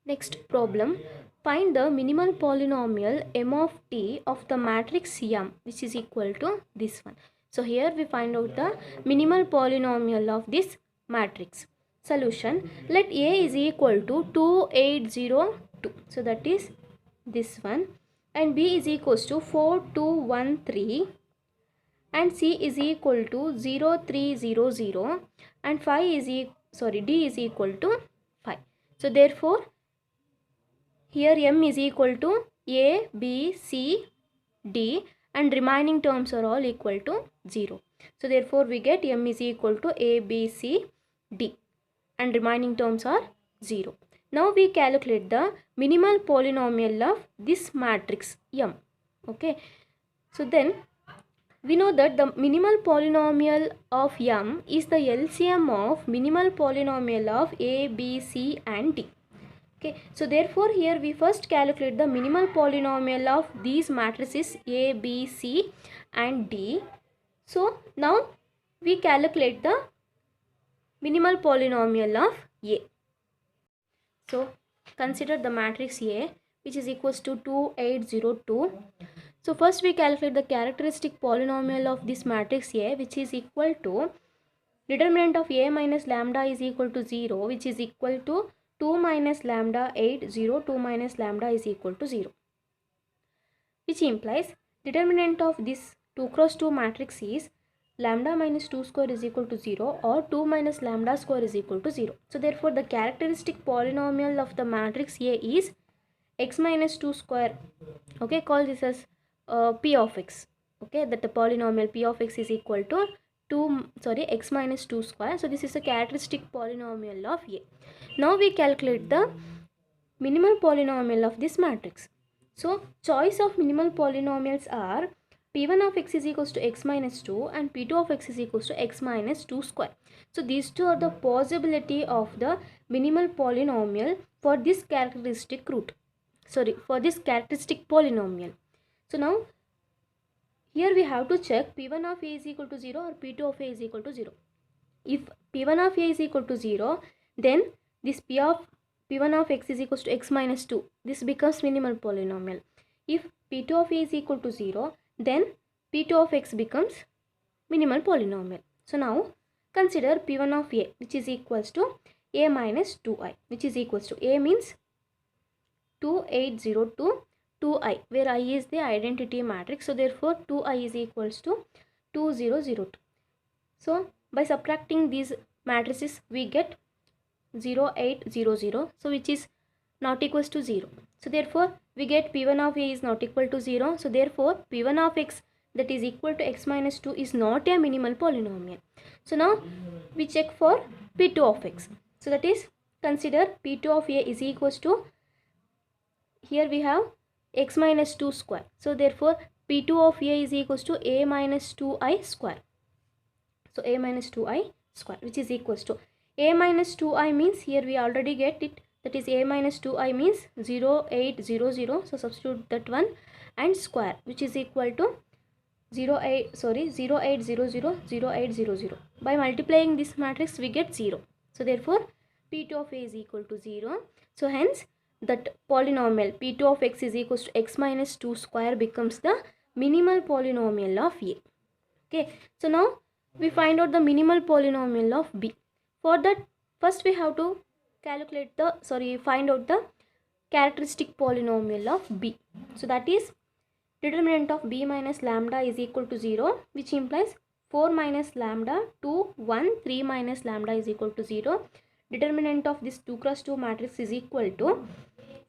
Next problem, find the minimal polynomial m of t of the matrix M, which is equal to this one. So here we find out the minimal polynomial of this matrix. Solution, let A is equal to 2802. So that is this one. And B is equals to 4213. And C is equal to 0300. And D is equal to 5. So therefore, here m is equal to a, b, c, d, and remaining terms are all equal to 0. So therefore we get m is equal to a, b, c, d, and remaining terms are 0. Now we calculate the minimal polynomial of this matrix M. Okay. So then we know that the minimal polynomial of M is the LCM of minimal polynomial of a, b, c, and d. Okay, so therefore here we first calculate the minimal polynomial of these matrices A, B, C and D. So now we calculate the minimal polynomial of A. So consider the matrix A, which is equals to 2802. So first we calculate the characteristic polynomial of this matrix A, which is equal to determinant of A minus lambda is equal to 0, which is equal to 2 minus lambda 8, 0, 2 minus lambda is equal to 0. Which implies determinant of this 2 cross 2 matrix is lambda minus 2 square is equal to 0 or 2 minus lambda square is equal to 0. So therefore the characteristic polynomial of the matrix A is x minus 2 square. Okay, call this as p of x. Okay, that the polynomial p of x is equal to x minus 2 square. So this is a characteristic polynomial of A. Now we calculate the minimal polynomial of this matrix. So choice of minimal polynomials are p1 of x is equals to x minus 2 and p2 of x is equals to x minus 2 square. So these two are the possibility of the minimal polynomial for this characteristic root. For this characteristic polynomial. So now here we have to check p1 of a is equal to 0 or p2 of a is equal to 0. If p1 of a is equal to 0, then this p1 of x is equals to x minus 2. This becomes minimal polynomial. If p2 of a is equal to 0, then p2 of x becomes minimal polynomial. So now consider p1 of a, which is equals to a minus 2i, which is equals to a means 2802, 2i, where I is the identity matrix. So therefore 2i is equals to 2002. So by subtracting these matrices we get 0800, so which is not equals to 0. So therefore we get p1 of a is not equal to 0. So therefore p1 of x, that is equal to x minus 2, is not a minimal polynomial. So now we check for p2 of x. So that is, consider p2 of a is equals to, here we have x minus 2 square. So therefore p2 of a is equals to a minus 2i square. So a minus 2i square, which is equals to a minus 2i means, here we already get it, that is a minus 2i means 0800. So substitute that one and square, which is equal to 0800. By multiplying this matrix we get 0. So therefore p2 of a is equal to 0. So hence that polynomial p2 of x is equals to x minus 2 square becomes the minimal polynomial of A. Okay, so now we find out the minimal polynomial of B. For that, first we have to find out the characteristic polynomial of B. So that is, determinant of b minus lambda is equal to 0, which implies 4 minus lambda 2, 1, 3 minus lambda is equal to 0. Determinant of this 2 cross 2 matrix is equal to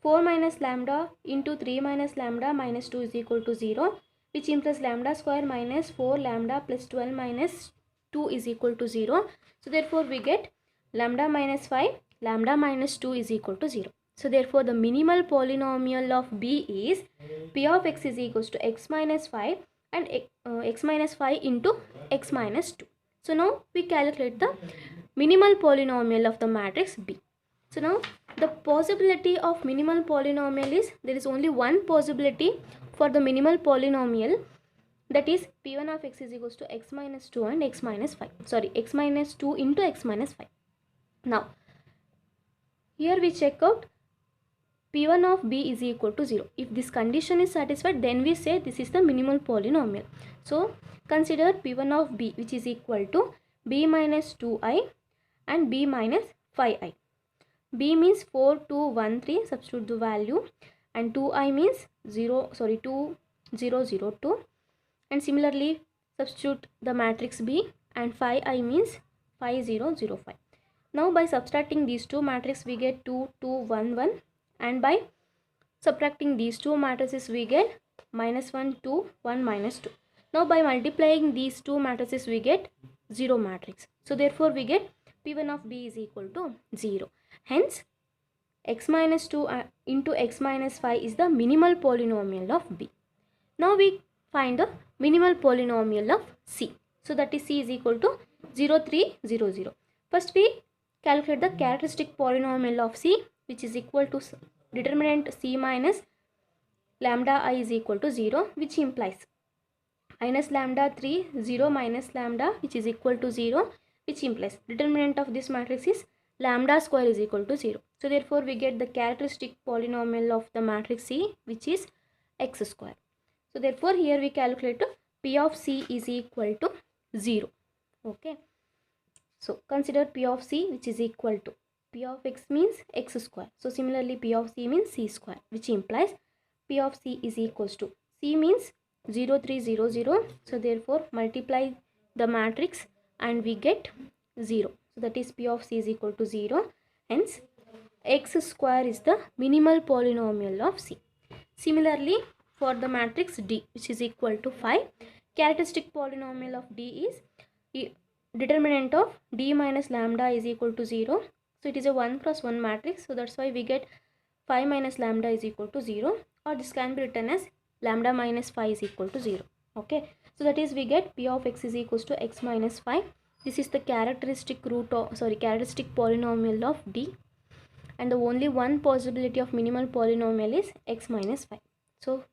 4 minus lambda into 3 minus lambda minus 2 is equal to 0, which implies lambda square minus 4 lambda plus 12 minus 2 is equal to 0. So therefore we get lambda minus 5, lambda minus 2 is equal to 0. So therefore the minimal polynomial of B is p of x is equals to x minus 5 and x minus 5 into x minus 2. So now we calculate the minimal polynomial of the matrix B. So now the possibility of minimal polynomial is, there is only one possibility for the minimal polynomial, that is p1 of x is equals to x minus 2 and x minus 5. X minus 2 into x minus 5. Now here we check out P1 of B is equal to 0. If this condition is satisfied, then we say this is the minimal polynomial. So consider P1 of B, which is equal to B minus 2i and B minus 5i. B means 4, 2, 1, 3, substitute the value, and 2i means 2, 0, 0, 2, and similarly substitute the matrix B, and 5i means 5, 0, 0, 5. Now by subtracting these two matrices we get 2, 2, 1, 1, and by subtracting these two matrices we get minus 1, 2, 1, minus 2. Now by multiplying these two matrices we get 0 matrix. So therefore we get P1 of B is equal to 0. Hence x minus 2 into x minus 5 is the minimal polynomial of B. Now we find the minimal polynomial of C. So that is C is equal to 0, 3, 0, 0. First we calculate the characteristic polynomial of C, which is equal to determinant C minus lambda I is equal to 0, which implies minus lambda 3, 0 minus lambda, which is equal to 0, which implies determinant of this matrix is lambda square is equal to 0. So therefore we get the characteristic polynomial of the matrix C, which is x square. So therefore here we calculate P of C is equal to 0. Okay. So consider P of C, which is equal to P of x means x square. So similarly P of C means c square, which implies P of C is equals to C means 0, 3, 0, 0. So therefore multiply the matrix and we get 0. So that is P of C is equal to 0. Hence x square is the minimal polynomial of C. Similarly for the matrix D, which is equal to 5, characteristic polynomial of D is determinant of D minus lambda is equal to 0. So it is a 1 cross 1 matrix. So that's why we get 5 minus lambda is equal to 0, or this can be written as lambda minus 5 is equal to 0. Okay. So that is we get P of x is equals to x minus 5. This is the characteristic characteristic polynomial of D, and the only one possibility of minimal polynomial is x minus 5. So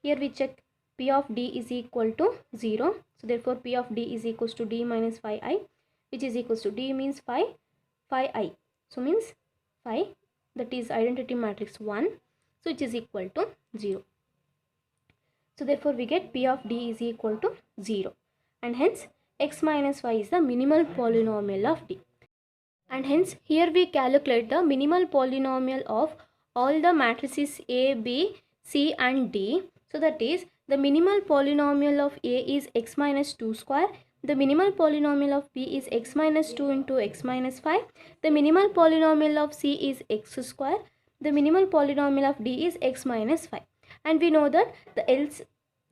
here we check P of D is equal to 0. So therefore P of D is equals to D minus 5i, which is equals to D means 5, 5i. So means 5, that is identity matrix 1. So it is equal to 0. So therefore we get P of D is equal to 0, and hence x minus 5 is the minimal polynomial of D. And hence here we calculate the minimal polynomial of all the matrices A, B, C and D. So that is the minimal polynomial of A is x minus 2 square. The minimal polynomial of B is x minus 2 into x minus 5. The minimal polynomial of C is x square. The minimal polynomial of D is x minus 5. And we know that the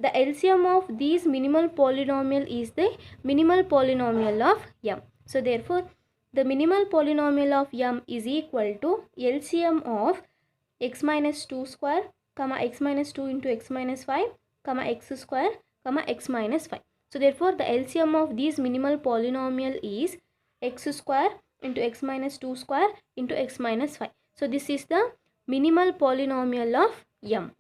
LCM of these minimal polynomial is the minimal polynomial of M. So therefore the minimal polynomial of M is equal to LCM of x minus 2 square, x minus 2 into x minus 5, x square, x minus 5. So therefore the LCM of these minimal polynomial is x square into x minus 2 square into x minus 5. So this is the minimal polynomial of M.